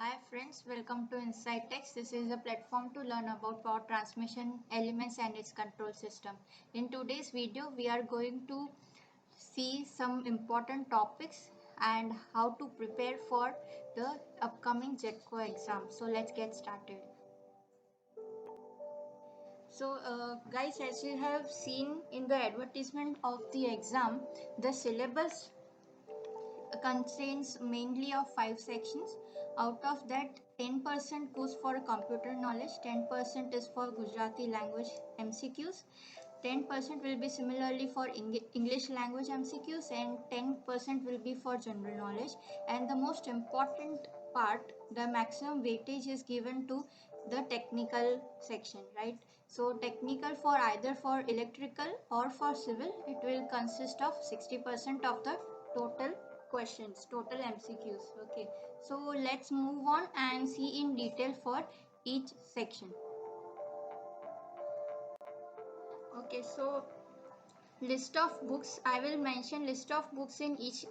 Hi friends, welcome to Insight Text. This is a platform to learn about power transmission elements and its control system. In today's video, we are going to see some important topics and how to prepare for the upcoming JETCO exam. So let's get started. So guys, as you have seen in the advertisement of the exam, the syllabus contains mainly of 5 sections. Out of that, 10% goes for computer knowledge, 10% is for Gujarati language MCQs, 10% will be similarly for English language MCQs, and 10% will be for general knowledge. And the most important part, the maximum weightage is given to the technical section, right? So technical, for either for electrical or for civil, it will consist of 60% of the total questions, total MCQs. Okay, so let's move on and see in detail for each section. Okay, so list of books, I will mention list of books in each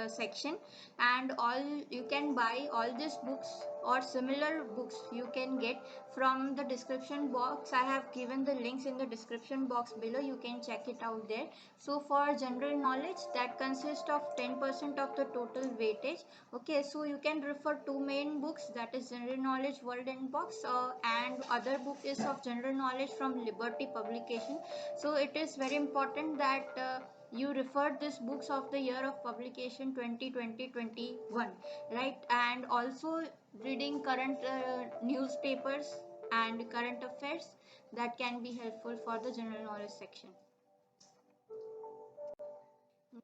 section, and all you can buy all these books or similar books you can get from the description box. I have given the links in the description box below, you can check it out there. So for general knowledge, that consists of 10% of the total weightage. Okay, so you can refer two main books, that is general knowledge world inbox, and other book is of general knowledge from Liberty publication. So it is very important that you refer these books of the year of publication 2020-21, right? And also reading current newspapers and current affairs, that can be helpful for the general knowledge section.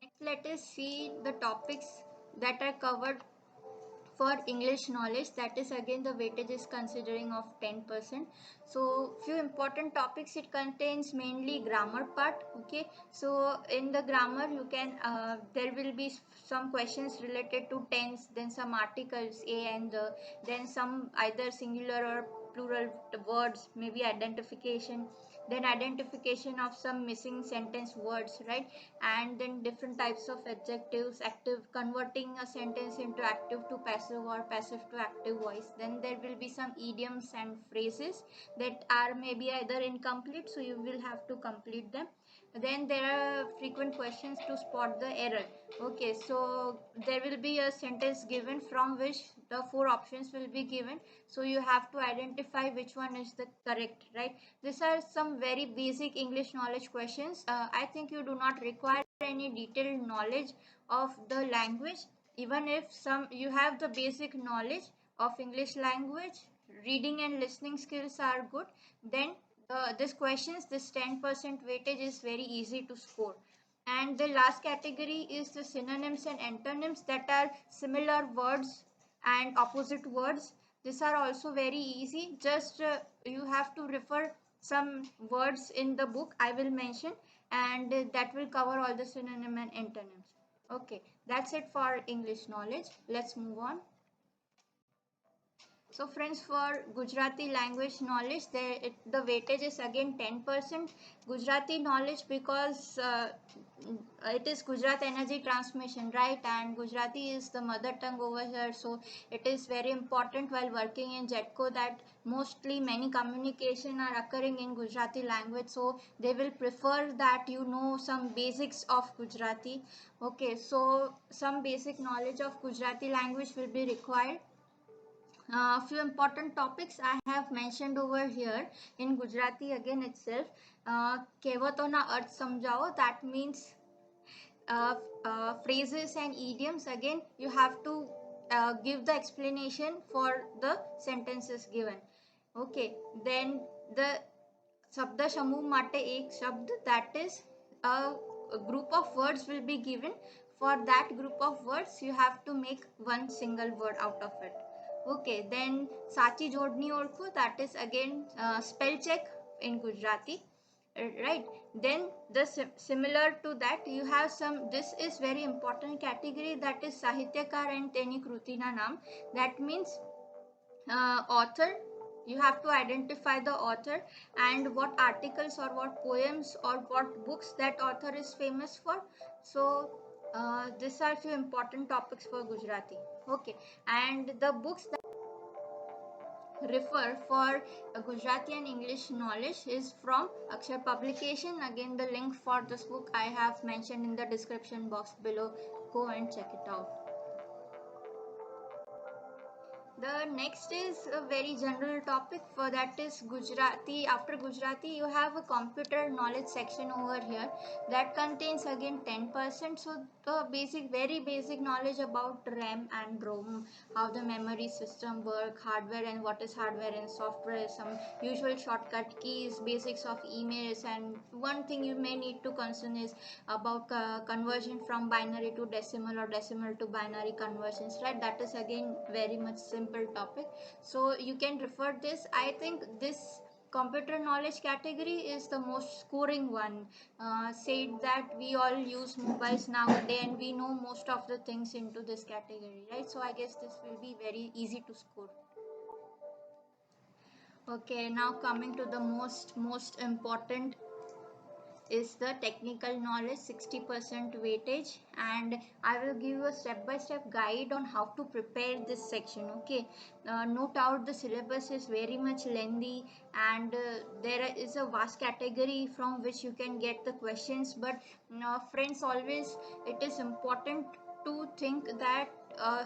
Next, let us see the topics that are covered for English knowledge. That is, again, the weightage is considering of 10%. So few important topics it contains, mainly grammar part. Okay, so in the grammar you can there will be some questions related to tense, then some articles a and the, then some either singular or plural words, maybe identification, then identification of some missing sentence words, right? And then different types of adjectives, active, converting a sentence into active to passive or passive to active voice. Then there will be some idioms and phrases that are maybe either incomplete, so you will have to complete them. Then there are frequent questions to spot the error. Okay, so there will be a sentence given from which the four options will be given, so you have to identify which one is the correct, right? These are some very basic English knowledge questions. I think you do not require any detailed knowledge of the language. Even if some you have the basic knowledge of English language, reading and listening skills are good, then this questions, this 10% weightage is very easy to score. And the last category is the synonyms and antonyms, that are similar words and opposite words. These are also very easy. Just you have to refer some words in the book I will mention, and that will cover all the synonym and antonyms. Okay, that's it for English knowledge. Let's move on. So friends, for Gujarati language knowledge, the weightage is again 10%. Gujarati knowledge, because it is Gujarat Energy Transmission, right? And Gujarati is the mother tongue over here. So it is very important while working in JETCO that mostly many communication are occurring in Gujarati language. So they will prefer that you know some basics of Gujarati. Okay, so some basic knowledge of Gujarati language will be required. A few important topics I have mentioned over here in Gujarati again itself. કહેવતોના અર્થ સમજાવો, that means phrases and idioms. Again, you have to give the explanation for the sentences given. Okay, then the શબ્દ સમૂહ માટે એક શબ્દ, that is a group of words will be given. For that group of words you have to make one single word out of it. Okay, then સાચી જોડણી ઓળખો, that is again spell check in Gujarati, right? Then the similar to that you have some, this is very important category, that is સાહિત્યકાર and તેની કૃતિના નામ. That means author, you have to identify the author and what articles or what poems or what books that author is famous for. So these are few important topics for Gujarati. Okay, and the books refer for Gujarati and English knowledge is from Akshar Publication. Again, the link for this book I have mentioned in the description box below. Go and check it out. The next is a very general topic, for that is Gujarati. After Gujarati, you have a computer knowledge section over here that contains again 10%. So the basic, very basic knowledge about RAM and ROM, how the memory system work, hardware and what is hardware and software, some usual shortcut keys, basics of emails, and one thing you may need to concern is about conversion from binary to decimal or decimal to binary conversions, right? That is again very much simple topic, so you can refer this. I think this computer knowledge category is the most scoring one. Said that we all use mobiles nowadays and we know most of the things into this category, right? So I guess this will be very easy to score. Okay, now coming to the most important is the technical knowledge, 60% weightage, and I will give you a step by step guide on how to prepare this section. Okay, note out the syllabus is very much lengthy, and there is a vast category from which you can get the questions, but friends, always it is important to think that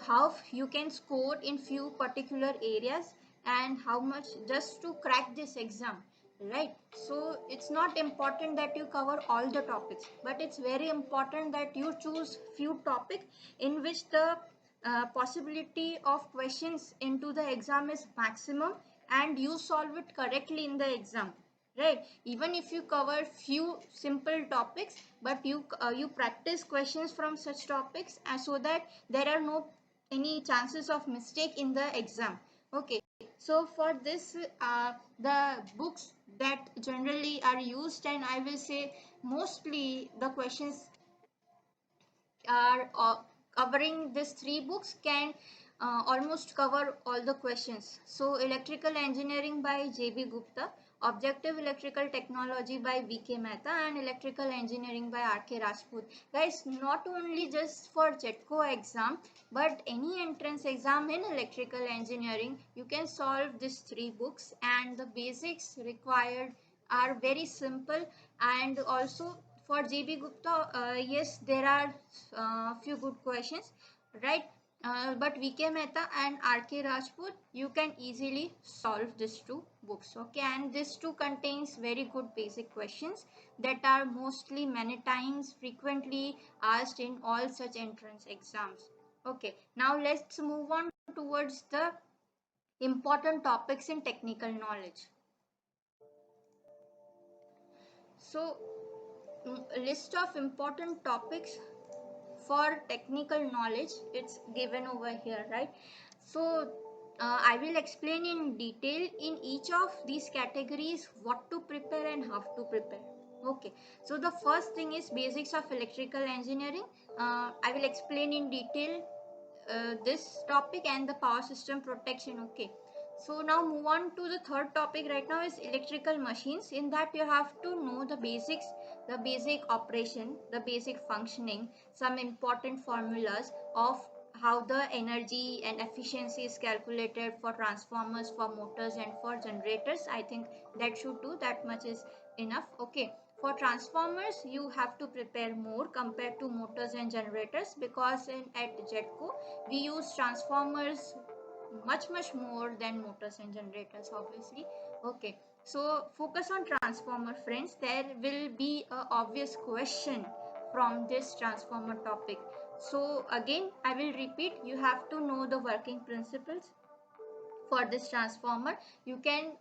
how you can score in few particular areas and how much just to crack this exam, right? So it's not important that you cover all the topics, but it's very important that you choose few topics in which the possibility of questions into the exam is maximum, and you solve it correctly in the exam, right? Even if you cover few simple topics, but you practice questions from such topics, so that there are no any chances of mistake in the exam. Okay, so for this the books that generally are used, and I will say mostly the questions are covering these three books can almost cover all the questions. So electrical engineering by JB Gupta, objective electrical technology by VK Mehta, and electrical engineering by RK Rajput. Guys, not only just for JETCO exam, but any entrance exam in electrical engineering, you can solve these three books, and the basics required are very simple. And also for JB Gupta, yes, there are few good questions, right? But VK Mehta and RK Rajput, you can easily solve these two books. Okay, and this two contains very good basic questions that are mostly many times frequently asked in all such entrance exams. Okay, now let's move on towards the important topics in technical knowledge. So, list of important topics for technical knowledge, it's given over here, right? So I will explain in detail in each of these categories what to prepare and how to prepare. Okay, so the first thing is basics of electrical engineering. I will explain in detail this topic and the power system protection. Okay, so now move on to the third topic right now is electrical machines. In that you have to know the basics, the basic operation, the basic functioning, some important formulas of how the energy and efficiency is calculated for transformers, for motors and for generators. I think that should do, that much is enough. Okay, for transformers you have to prepare more compared to motors and generators, because at JETCO we use transformers much more than motors and generators, obviously. Okay, so focus on transformer, friends. There will be a obvious question from this transformer topic. So again I will repeat, you have to know the working principles for this transformer. You can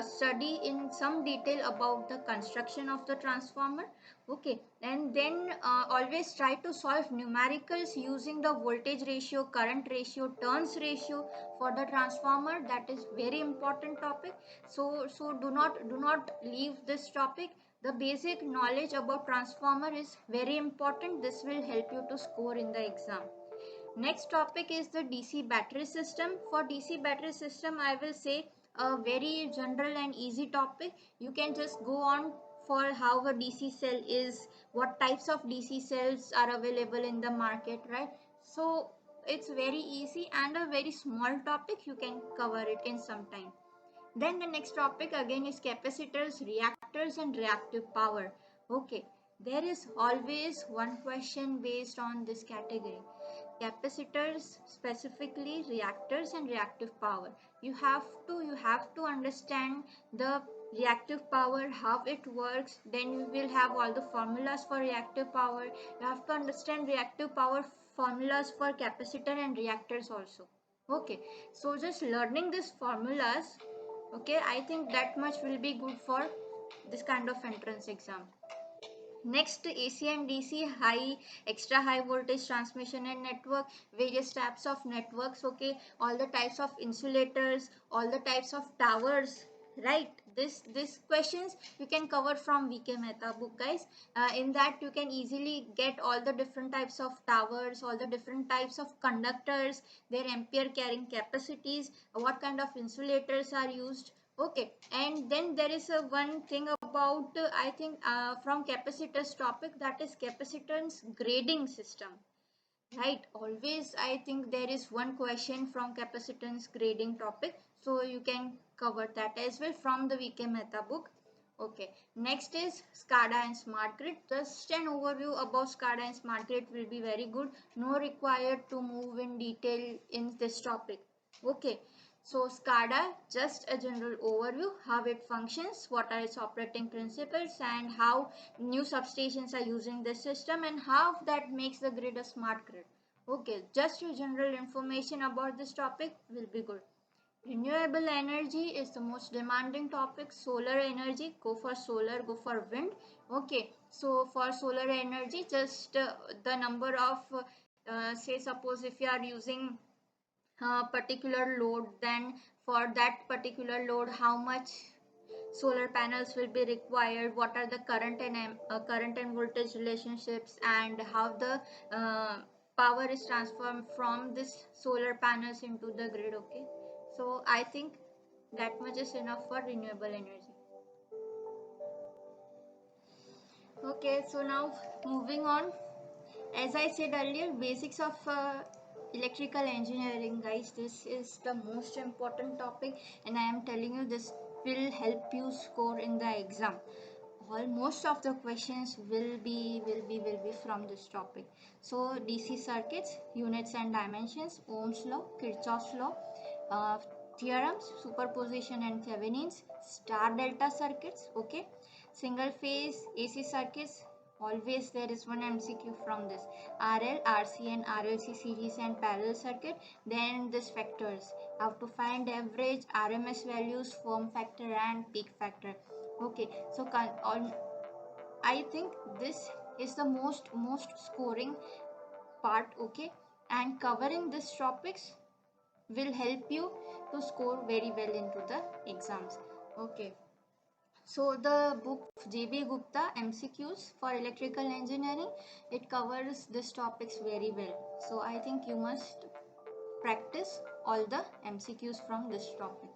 study in some detail about the construction of the transformer. Okay, and then always try to solve numericals using the voltage ratio, current ratio, turns ratio for the transformer. That is very important topic. So do not leave this topic. The basic knowledge about transformer is very important. This will help you to score in the exam. Next topic is the DC battery system. For DC battery system, I will say a very general and easy topic. You can just go on for how a DC cell is, what types of DC cells are available in the market, right? So it's very easy and a very small topic. You can cover it in some time. Then the next topic again is capacitors, reactors and reactive power. Okay, there is always one question based on this category. Capacitors, specifically reactors and reactive power. You have to understand the reactive power, how it works. Then you will have all the formulas for reactive power. You have to understand reactive power formulas for capacitor and reactors also. Okay, so just learning these formulas, okay, I think that much will be good for this kind of entrance exam. Next, AC and DC, high, extra high voltage transmission and network, various types of networks, okay, all the types of insulators, all the types of towers, right? This questions you can cover from VK Mehta book, guys. In that you can easily get all the different types of towers, all the different types of conductors, their ampere carrying capacities, what kind of insulators are used. Okay, and then there is a one thing about I think from capacitors topic, that is capacitance grading system, right? Always I think there is one question from capacitance grading topic, so you can cover that as well from the VK Mehta book. Okay, next is SCADA and smart grid. Just an overview about SCADA and smart grid will be very good. No required to move in detail in this topic. Okay, so SCADA, just a general overview, how it functions, what are its operating principles, and how new substations are using this system, and how that makes the grid a smart grid. Okay, just your general information about this topic will be good. Renewable energy is the most demanding topic. Solar energy, go for solar, go for wind. Okay, so for solar energy, just the number of, say, suppose if you are using particular load, then for that particular load how much solar panels will be required, what are the current and voltage relationships, and how the power is transformed from this solar panels into the grid. Okay, so I think that much is enough for renewable energy. Okay, so now moving on, as I said earlier, basics of electrical engineering, guys. This is the most important topic, and I am telling you this will help you score in the exam. Most of the questions will be from this topic. So DC circuits, units and dimensions, Ohm's law, Kirchhoff's law, uh, theorems, superposition and Thevenin's, star delta circuits, okay, single phase AC circuits. Always there is one MCQ from this. RL, RC and RLC series and parallel circuit. Then this factors. How to find average, RMS values, form factor and peak factor. Okay, so I think this is the most scoring part. Okay, and covering these topics will help you to score very well into the exams. Okay, so the book JB Gupta MCQs for electrical engineering, it covers these topics very well. So I think you must practice all the MCQs from this topic.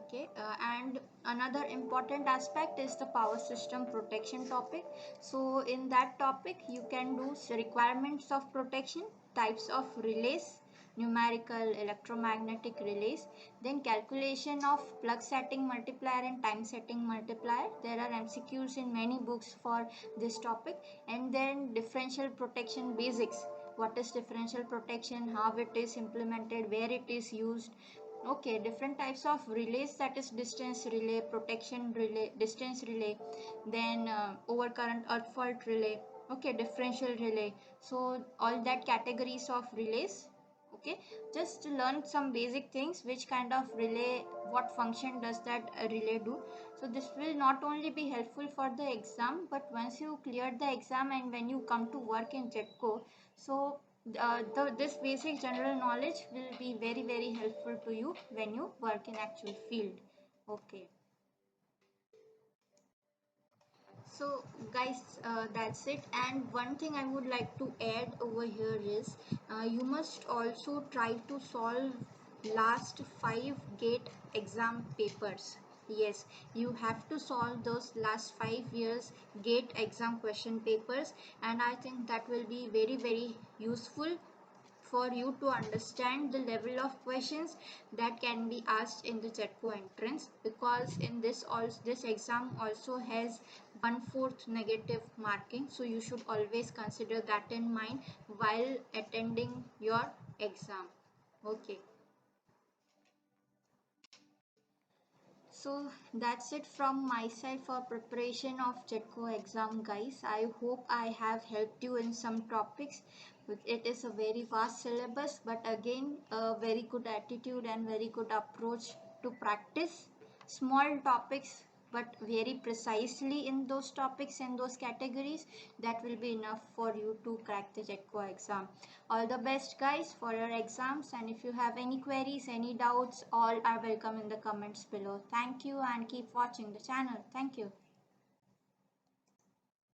Okay, and another important aspect is the power system protection topic. So in that topic you can do requirements of protection, types of relays, numerical electromagnetic relays, then calculation of plug setting multiplier and time setting multiplier. There are MCQs in many books for this topic. And then differential protection basics, what is differential protection, how it is implemented, where it is used. Okay, different types of relays, that is distance relay, protection relay, distance relay, then overcurrent earth fault relay, okay, differential relay. So all that categories of relays. Okay, just learn some basic things, which kind of relay, what function does that relay do. So this will not only be helpful for the exam, but once you clear the exam and when you come to work in JETCO, so this basic general knowledge will be very helpful to you when you work in actual field. Okay, so guys, that's it. And one thing I would like to add over here is you must also try to solve last 5 gate exam papers. Yes, you have to solve those last 5 years gate exam question papers, and I think that will be very useful for you to understand the level of questions that can be asked in the JETCO entrance, because in this exam also has 1/4 negative marking, so you should always consider that in mind while attending your exam. Okay. So that's it from my side for preparation of JETCO exam, guys. I hope I have helped you in some topics. It is a very vast syllabus, but again, a very good attitude and very good approach to practice small topics, but very precisely in those topics and those categories. That will be enough for you to crack the JETCO exam. All the best, guys, for your exams, and if you have any queries, any doubts, all are welcome in the comments below. Thank you, and keep watching the channel. Thank you.